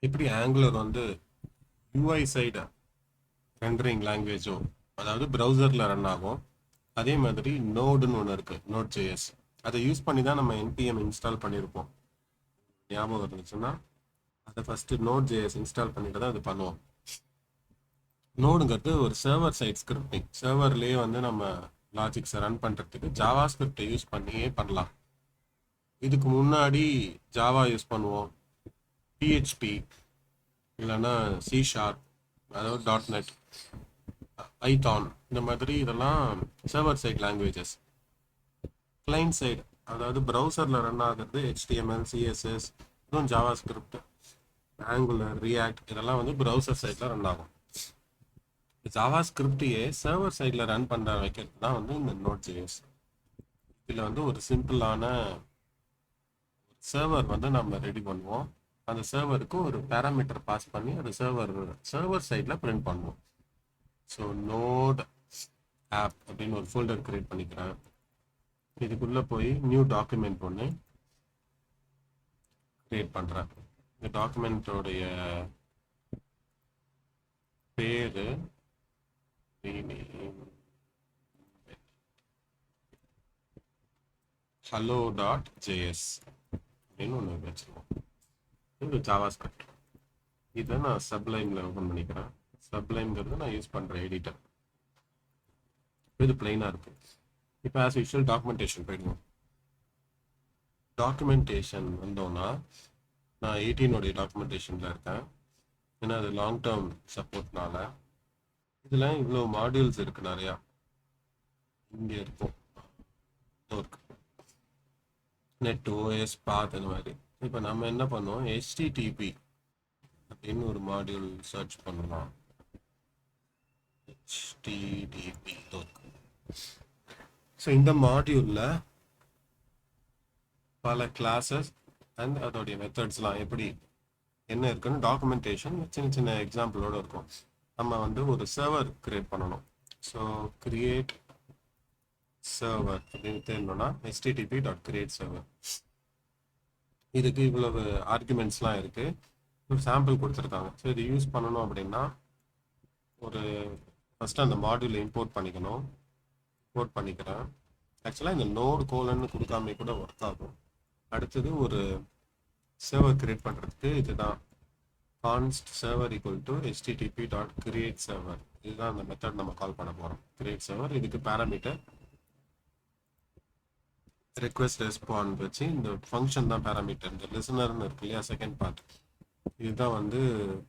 எப்படி ஆங்குலர் வந்து UI side rendering லாங்குவேஜோ, அதாவது ப்ரௌசரில் ரன் ஆகும். அதே மாதிரி நோடுன்னு ஒன்று இருக்குது, Node.js. அதை யூஸ் பண்ணி தான் நம்ம npm இன்ஸ்டால் பண்ணியிருப்போம். ஞாபகம் இருந்துச்சுன்னா அதை ஃபஸ்ட்டு Node.js இன்ஸ்டால் பண்ணிட்டு தான் அது பண்ணுவோம். நோடுங்கிறது ஒரு சர்வர் சைட் ஸ்கிரிப்டிங். சர்வர்லேயே வந்து நம்ம லாஜிக்ஸை ரன் பண்ணுறதுக்கு ஜாவா ஸ்கிரிப்டை யூஸ் பண்ணியே பண்ணலாம். இதுக்கு முன்னாடி ஜாவா யூஸ் பண்ணுவோம், பிஹெச்பி இல்லைன்னா சி ஷார்ப், அதாவது .NET, ஐத்தான், இந்த மாதிரி இதெல்லாம் server side languages. Client side, அதாவது ப்ரௌசரில் ரன் ஆகிறது HTML, CSS, இதுவும் ஜாவா ஸ்கிரிப்ட், ஆங்குலர், ரியாக்ட், இதெல்லாம் வந்து ப்ரௌசர் சைடில் ரன் ஆகும். ஜாவா ஸ்கிரிப்டையே சர்வர் சைடில் ரன் பண்ணுற வைக்கிறது தான் வந்து இந்த Node.js. இதில் வந்து ஒரு சிம்பிளான சர்வர் வந்து நம்ம ரெடி பண்ணுவோம். அந்த சர்வருக்கு ஒரு பேராமீட்டர் பாஸ் பண்ணி அது சர்வர் சைடில் பிரிண்ட் பண்ணுவோம். ஸோ நோட் ஆப் அப்படின்னு ஒரு ஃபோல்டர் கிரியேட் பண்ணிக்கிறேன். இதுக்குள்ளே போய் நியூ டாக்குமெண்ட் ஒன்று கிரியேட் பண்ணுறேன். இந்த டாக்குமெண்ட்டோடைய பேர் hello.js அப்படின்னு ஒன்று வச்சுருவோம். இது ஜாவா ஸ்கிரிப்ட். இதை நான் சப்ளைமில் ஓப்பன் பண்ணிக்கிறேன். சப்ளைம்ங்கிறது நான் யூஸ் பண்ணுற எடிட்டர். இது பிளைனாக இருக்குது. இப்போ ஆஸ் யூஷுவல் டாக்குமெண்டேஷன் போயிடுவோம். டாக்குமெண்டேஷன் வந்தோன்னா நான் 18 டாக்குமெண்டேஷனில் இருக்கேன். ஏன்னா அது லாங் டேர்ம் சப்போர்ட்னால. இதில் இவ்வளோ மாடியூல்ஸ் இருக்குது நிறையா. இங்கே இருக்கும் நெட், ஓஎஸ், பாத், அந்த மாதிரி. இப்போ நம்ம என்ன பண்ணோம், HTTP அப்படின்னு ஒரு மாடியூல் சர்ச் பண்ணலாம். HTTP. ஸோ இந்த மாடியூலில் பல கிளாஸஸ் அண்ட் அதோடைய மெத்தட்ஸ்லாம் எப்படி என்ன இருக்குன்னு டாக்குமெண்டேஷன் சின்ன சின்ன எக்ஸாம்பிளோடு இருக்கும். நம்ம வந்து ஒரு சர்வர் கிரியேட் பண்ணணும். ஸோ கிரியேட் சர்வர் அப்படின்னு தேடணும்னா http.create server. இதுக்கு இவ்வளவு ஆர்குமெண்ட்ஸ்லாம் இருக்குது. ஒரு சாம்பிள் கொடுத்துருக்காங்க. ஸோ இது யூஸ் பண்ணணும் அப்படின்னா ஒரு ஃபஸ்ட்டு அந்த மாடியூலை இம்போர்ட் பண்ணிக்கணும். இம்போர்ட் பண்ணிக்கிறேன். ஆக்சுவலாக இந்த நோடு கோலன்னு கொடுக்காம கூட ஒர்க் ஆகும். அடுத்தது ஒரு சர்வர் கிரியேட் பண்ணுறதுக்கு இதுதான் const server equal to http.create server. இதுதான் அந்த மெத்தட் நம்ம கால் பண்ண போகிறோம், கிரியேட் சர்வர். இதுக்கு பேராமீட்டர் ரெக்வெஸ்ட் ரெஸ்பாண்ட் வச்சு இந்த ஃபங்க்ஷன் தான் பேராமீட்டர். இந்த லிசனர்னு இருக்கு இல்லையா, செகண்ட் பார்ட், இதுதான் வந்து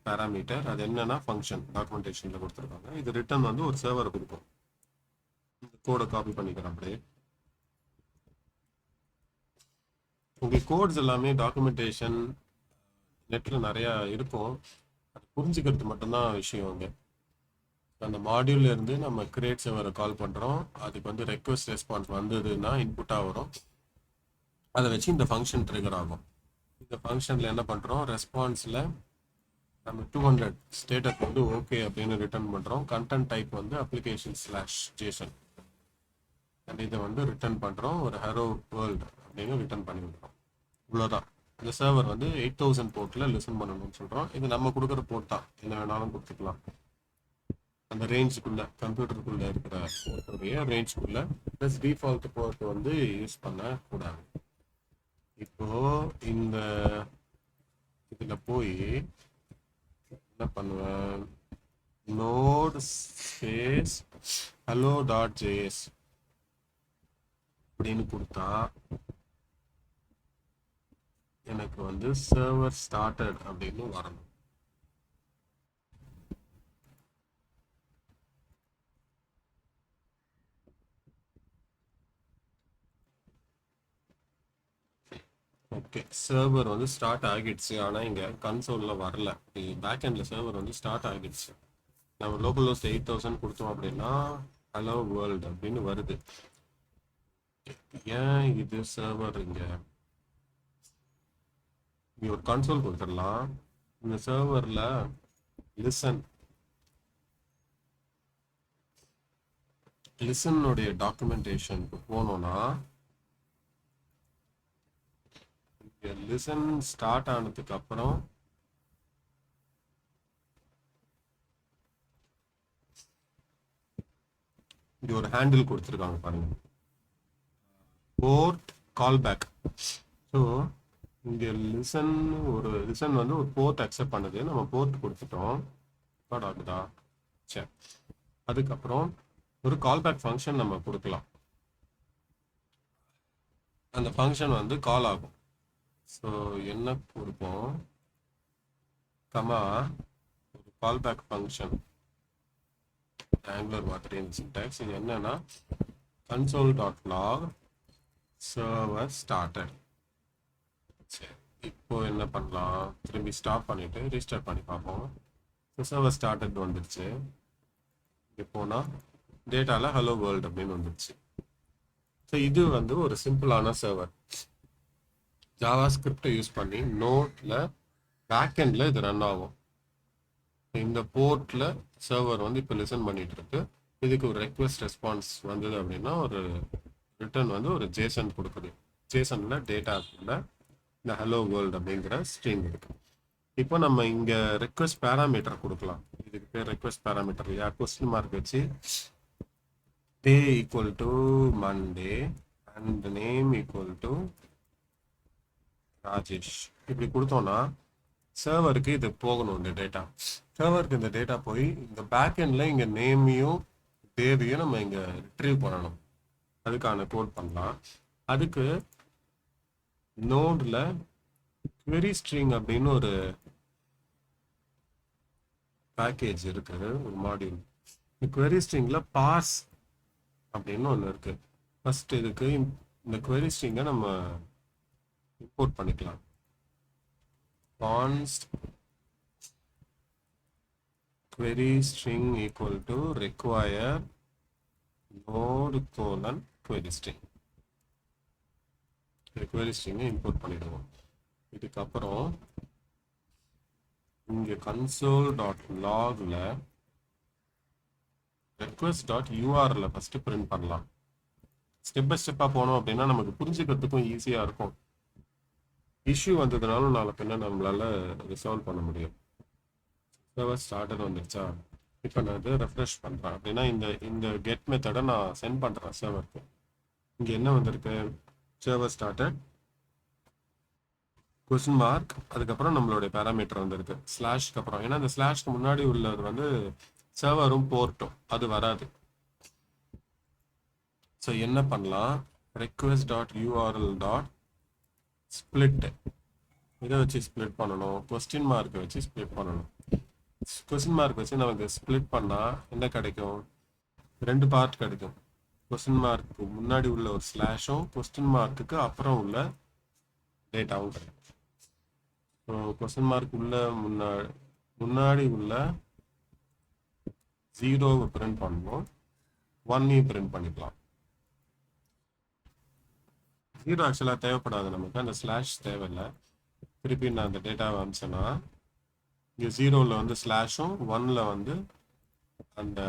பேராமீட்டர். அது என்னன்னா ஃபங்க்ஷன் டாக்குமெண்டேஷனில் கொடுத்துருக்காங்க. இது ரிட்டர்ன் வந்து ஒரு சர்வர் கொடுக்கும். இந்த கோடை காப்பி பண்ணிக்கிறேன் அப்படியே. உங்களுக்கு கோட்ஸ் எல்லாமே டாக்குமெண்டேஷன் நெட்டில் நிறையா இருக்கும். அது புரிஞ்சுக்கிறது மட்டும்தான் விஷயம். அங்கே அந்த மாடியூல்ல இருந்து நம்ம கிரியேட் சர்வரை கால் பண்ணுறோம். அதுக்கு வந்து ரெக்வெஸ்ட் ரெஸ்பான்ஸ் வந்ததுன்னா இன்புட்டாக வரும். அதை வச்சு இந்த ஃபங்க்ஷன் ட்ரிகர் ஆகும். இந்த ஃபங்க்ஷனில் என்ன பண்ணுறோம், ரெஸ்பான்ஸில் நம்ம 200 ஸ்டேட்டஸ் வந்து ஓகே அப்படின்னு ரிட்டர்ன் பண்ணுறோம். கண்டென்ட் டைப் வந்து application/json. அண்ட் இதை வந்து ரிட்டர்ன் பண்ணுறோம், ஒரு ஹெரோ வேர்ல்டு அப்படின்னு ரிட்டர்ன் பண்ணி விடுறோம். இவ்வளோதான். இந்த சர்வர் வந்து 8000 போர்ட்டில் லிசன் பண்ணணும்னு சொல்கிறோம். இது நம்ம கொடுக்குற போர்ட் தான், என்ன வேணாலும் கொடுத்துக்கலாம். அந்த ரேஞ்சுக்குள்ளே, கம்ப்யூட்டருக்குள்ளே இருக்கிற போர்ட்டுடைய ரேஞ்சுக்குள்ளே, ப்ளஸ் டிஃபால்ட் போர்ட் வந்து யூஸ் பண்ணக்கூடாது. இப்போது இந்த இதில் போய் என்ன பண்ணுவேன், நோட் ஸ்பேஸ் hello.js அப்படின்னு கொடுத்தா எனக்கு வந்து சர்வர் ஸ்டார்டட் அப்படின்னு வரணும். ஓகே, சர்வர் வந்து ஸ்டார்ட் ஆகிடுச்சு. ஆனால் இங்கே கன்சோலில் வரல. பேக்கெண்டில் சர்வர் வந்து ஸ்டார்ட் ஆகிடுச்சு. நம்ம லோக்கல் ஹோஸ்ட் 8000 கொடுத்தோம் அப்படின்னா ஹலோ வேர்ல்டு அப்படின்னு வருது. ஏன் இது சர்வர் இங்கே ஒரு கன்சோல் கொடுத்துடலாம். இந்த சர்வரில் லிசனுடைய டாக்குமெண்டேஷனுக்கு போனோம்னா லிசன் ஸ்டார்ட் ஆனதுக்கு அப்புறம் இது ஒரு ஹேண்டில் கொடுத்துருக்காங்க பாருங்க, போர்ட் கால்பேக். ஸோ இங்கே லிசன் வந்து ஒரு போர்ட் அக்செப்ட் பண்ணுது, நம்ம போர்ட் கொடுத்துட்டோம். ரெக்கார்ட் ஆகுதா? சரி. அதுக்கப்புறம் ஒரு கால்பேக் ஃபங்க்ஷன் நம்ம கொடுக்கலாம். அந்த ஃபங்க்ஷன் வந்து கால் ஆகும். ஸோ என்ன கொடுப்போம், கமா ஒரு கால்பேக் ஃபங்க்ஷன் ஆங்குலர் மாதிரி சின்டாக்ஸ். இது என்னன்னா console.log server started. சரி, இப்போ என்ன பண்ணலாம், திரும்பி ஸ்டாப் பண்ணிட்டு ரீஸ்டார்ட் பண்ணி பார்ப்போம். சர்வர் ஸ்டார்டட் வந்துருச்சு. இங்கே போனால் டேட்டாவில் ஹலோ வேர்ல்டு அப்படின்னு வந்துருச்சு. ஸோ இது வந்து ஒரு சிம்பிளான சர்வர். ஜாவா ஸ்கிரிப்டை யூஸ் பண்ணி நோட்டில் பேக்கெண்டில் இது ரன் ஆகும். இந்த போர்ட்டில் சர்வர் வந்து இப்போ லிசன் பண்ணிட்டு இருக்கு. இதுக்கு ஒரு ரெக்வெஸ்ட் ரெஸ்பான்ஸ் வந்தது அப்படின்னா ஒரு ரிட்டர்ன் வந்து ஒரு ஜேசன் கொடுக்குது. ஜேசனில் டேட்டாக்குள்ள இந்த ஹலோ வேர்ல்டு அப்படிங்கிற ஸ்ட்ரிங் இருக்கு. இப்போ நம்ம இங்கே ரெக்வெஸ்ட் பேராமீட்டர் கொடுக்கலாம். இதுக்கு பேர் ரெக்வெஸ்ட் பேராமீட்டர் இல்லையா, கொஸ்டின் மார்க் வச்சு டே equal to Monday and name equal to Rajesh இப்படி கொடுத்தோம்னா சர்வருக்கு இது போகணும். இந்த டேட்டா சர்வருக்கு இந்த டேட்டா போய் இந்த பேக்கெண்டில் இங்கே நேமையும் டேவையும் நம்ம இங்கே ரிட்ரீவ் பண்ணணும். அதுக்கான கோட் பண்ணலாம். அதுக்கு நோடில் query string அப்படின்னு ஒரு பேக்கேஜ் இருக்கு, ஒரு மாடியூல். இந்த query stringல பாஸ் அப்படின்னு ஒன்று இருக்கு. ஃபர்ஸ்ட் இதுக்கு இந்த query string-ஐ நம்ம இம்போர்ட் பண்ணிக்கலாம். const query string equal to require node colon query string. இந்த query string-ஐ இம்போர்ட் பண்ணிடுவோம். இதுக்கப்புறம் இங்கே console.log-ல request.url ஃபர்ஸ்ட் பிரிண்ட் பண்ணலாம். ஸ்டெப் பை ஸ்டெப்பாக போனோம் அப்படின்னா நமக்கு புரிஞ்சுக்கிறதுக்கும் ஈஸியாக இருக்கும். இஷ்யூ வந்ததுனாலும் நாளை பின்ன நம்மளால ரிசால்வ் பண்ண முடியும். சர்வர் ஸ்டார்டர் வந்துருச்சா, இப்போ நான் இது ரெஃப்ரெஷ் பண்ணுறேன் அப்படின்னா இந்த கெட் மெத்தடை நான் சென்ட் பண்ணுறேன் சர்வருக்கு. இங்கே என்ன வந்திருக்கு, சர்வர் ஸ்டார்டட் கொஸ்டின் மார்க், அதுக்கப்புறம் நம்மளுடைய பேராமீட்டர் வந்திருக்கு ஸ்லாஷ்க்கு அப்புறம். ஏன்னா இந்த ஸ்லாஷ்க்கு முன்னாடி உள்ளது வந்து சர்வரும் போர்ட்டும், அது வராது. ஸோ என்ன பண்ணலாம், request.url.split இதை வச்சு ஸ்ப்ளிட் பண்ணணும். கொஸ்டின் மார்க்கை வச்சு ஸ்ப்ளிட் பண்ணணும். கொஸ்டின் மார்க் வச்சு நமக்கு ஸ்ப்ளிட் பண்ணால் என்ன கிடைக்கும், ரெண்டு பார்ட் கிடைக்கும். கொஸ்டின் மார்க்கு முன்னாடி உள்ள ஒரு ஸ்லாஷும் கொஸ்டின் மார்க்குக்கு அப்புறம் உள்ள டேட்டாவும் கிடைக்கும். ஸோ கொஸ்டின் மார்க் உள்ள முன்னாடி உள்ள 0வை பிரிண்ட் பண்ணணும், 1ஐயும் பிரிண்ட் பண்ணிக்கலாம். 0 ஆக்சுவலாக தேவைப்படாது நமக்கு, அந்த ஸ்லாஷ் தேவையில்லை. திருப்பி நான் அந்த டேட்டாவை அனுப்பிச்சேன்னா இங்கே 0ல் வந்து ஸ்லாஷும் 1ல் வந்து அந்த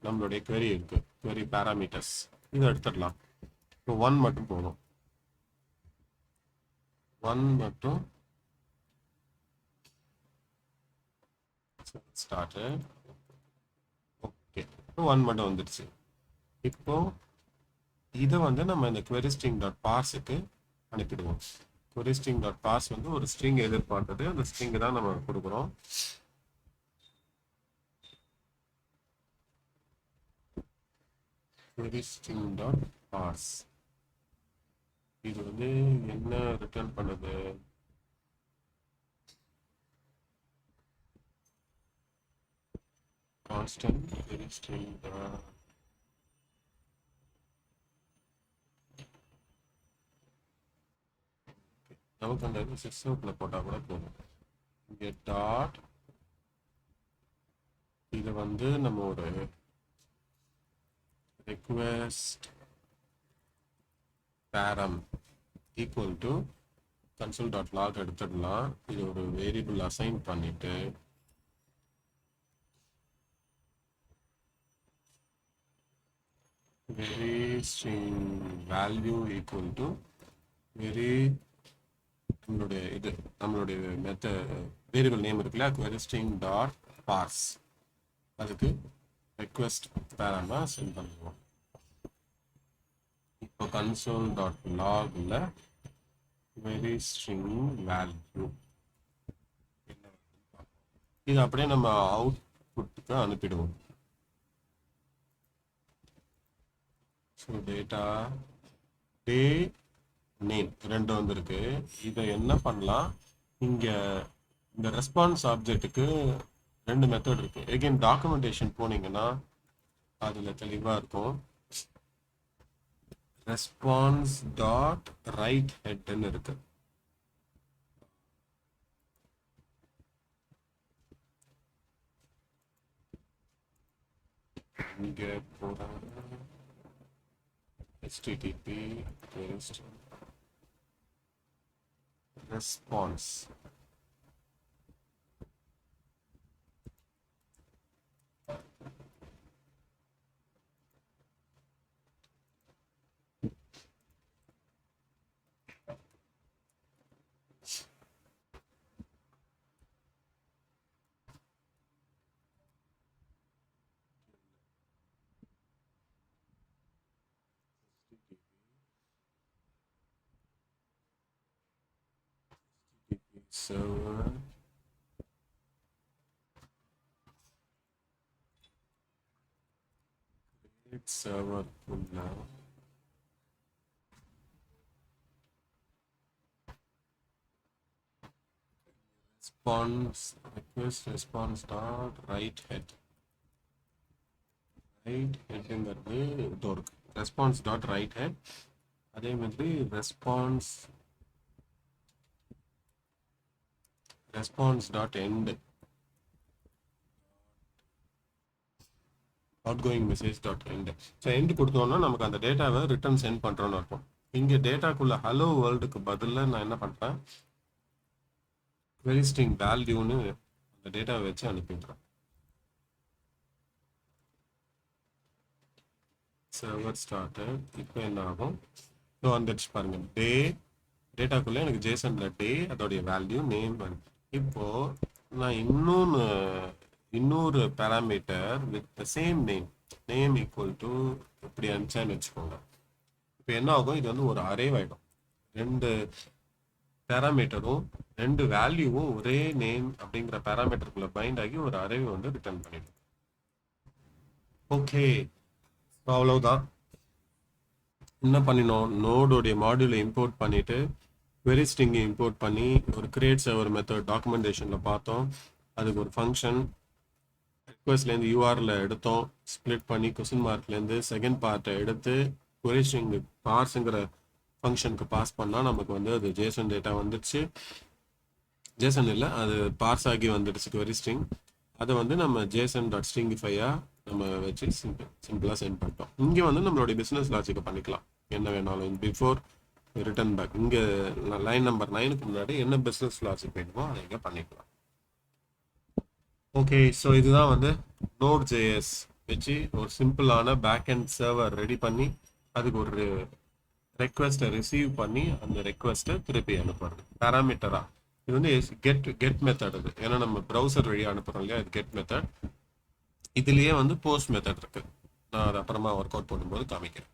நம்மளுடைய query இருக்கு, query பேராமீட்டர்ஸ், இதை எடுத்துடலாம். இப்போ 1 மட்டும் போதும், 1 மட்டும் started. ஓகே, இப்போ 1 மட்டும் வந்துடுச்சு. இப்போ இதை வந்து நம்ம இந்த query string.parse-க்கு அனுப்பிடுவோம். query string.parse வந்து ஒரு ஸ்ட்ரிங் எதிர்பார்த்தது, அந்த ஸ்ட்ரிங் தான் நம்ம கொடுக்குறோம். query string.parse இது வந்து என்ன ரிட்டர்ன் பண்ணுது, constant query string நமக்கு அந்த சிஸ்டம்ல போட்டால் கூட போதும். இங்கே டாட் இது வந்து நம்ம ஒரு ரெக்வெஸ்ட் பேரம் ஈக்குவல் டு console.log எடுத்துடலாம். இது ஒரு வேரியபிள் அசைன் பண்ணிட்டு query string value equal to query நம்மளுடைய வேரியபிள் நேம் இருக்குல்ல, query string.parse, அதுக்கு ரெக்வெஸ்ட் பேராமா சென்ட் பண்ணுவோம். இப்போ console.logல query string value இது அப்படியே நம்ம அவுட்புட்டுக்கு அனுப்பிடுவோம். ஸோ டேட்டா டே நேம் ரெண்டு வந்திருக்கு. இதை என்ன பண்ணலாம், இங்கே இந்த ரெஸ்பான்ஸ் ஆப்ஜெக்ட்டுக்கு ரெண்டு மெத்தட் இருக்கு. எகைன் டாக்குமெண்டேஷன் போனீங்கன்னா அதில் தெளிவாக இருக்கும். ரெஸ்பான்ஸ் டாட் ரைட் ஹெட்னு இருக்கு. இங்கே போகிறாங்க http response server create server now response request response dot write head ங்கிறது இது இருக்கு. ரெஸ்பான்ஸ் டாட் ரைட் ஹெட், அதே மாதிரி response dot end out going message dot end. So end கொடுத்தோன்னா நமக்கு அந்த டேட்டாவை ரிட்டர்ன் சென்ட் பண்ணுறோன்னு இருக்கும். இங்கே டேட்டாக்குள்ள ஹலோ வேர்ல்டுக்கு பதிலில் நான் என்ன பண்ணுறேன், query string வேல்யூன்னு அந்த டேட்டாவை வச்சு அனுப்பிடுறேன். Server started. இப்போ என்ன ஆகும், ஸோ வந்துடுச்சு பாருங்க. டே டேட்டாக்குள்ளே எனக்கு ஜேசனில் டே அதோடைய வேல்யூ நேம் வந்து. இப்போ நான் இன்னொரு parameter with the same name equal to இப்படி அனுப்பிச்சான்னு வச்சுக்கோங்க. இப்போ என்ன ஆகும், இது வந்து ஒரு அரே ஆகிடும். ரெண்டு பேராமீட்டரும் ரெண்டு வேல்யூவும் ஒரே நேம் அப்படிங்கிற பேராமீட்டருக்குள்ள பைண்ட் ஆகி ஒரு அரே வந்து ரிட்டர்ன் பண்ணிடும். ஓகே, அவ்வளவுதான். என்ன பண்ணினோம், நோடோடைய மாடியூலை இம்போர்ட் பண்ணிட்டு query string இம்போர்ட் பண்ணி ஒரு கிரியேட் சர்வர் மெத்தட் டாக்குமெண்டேஷனில் பார்த்தோம். அதுக்கு ஒரு ஃபங்க்ஷன் ரிக்வெஸ்ட்லேருந்து யூஆரில் எடுத்தோம், ஸ்ப்ளிட் பண்ணி கொஸ்டின் மார்க்லேருந்து செகண்ட் பார்ட்டை எடுத்து query string பார்ஸுங்கிற ஃபங்க்ஷனுக்கு பாஸ் பண்ணால் நமக்கு வந்து அது ஜேசன் டேட்டா வந்துடுச்சு. ஜேசன் இல்லை, அது பார்ஸ் ஆகி வந்துடுச்சு query string. அதை வந்து நம்ம ஜேசன் டாட் ஸ்ட்ரிங்கிஃபையாக நம்ம வச்சு சிம்பிளாக சென்ட் பண்ணிட்டோம். இங்கே வந்து நம்மளுடைய பிஸ்னஸ் லாஜிக்கை பண்ணிக்கலாம் என்ன வேணாலும். பிஃபோர் ரிட்டர்ன் பேக் இங்கே லைன் நம்பர் 9க்கு முன்னாடி என்ன பிஸ்னஸ் லாஜிக் வேணுமோ அதை இங்கே பண்ணிக்கலாம். ஓகே, ஸோ இதுதான் வந்து Node.js வச்சு ஒரு சிம்பிளான பேக்எண்ட் சர்வர் ரெடி பண்ணி அதுக்கு ஒரு ரெக்வெஸ்ட்டை ரிசீவ் பண்ணி அந்த ரெக்வெஸ்ட்டை திருப்பி அனுப்புறது பேராமீட்டரா. இது வந்து கெட் மெத்தட். இது ஏன்னா நம்ம ப்ரௌசர் வழியாக அனுப்புகிறோம் இல்லையா, இது கெட் மெத்தட். இதுலேயே வந்து போஸ்ட் மெத்தட் இருக்கு. நான் அதை அப்புறமா ஒர்க் அவுட் பண்ணும்போது காமிக்கிறேன்.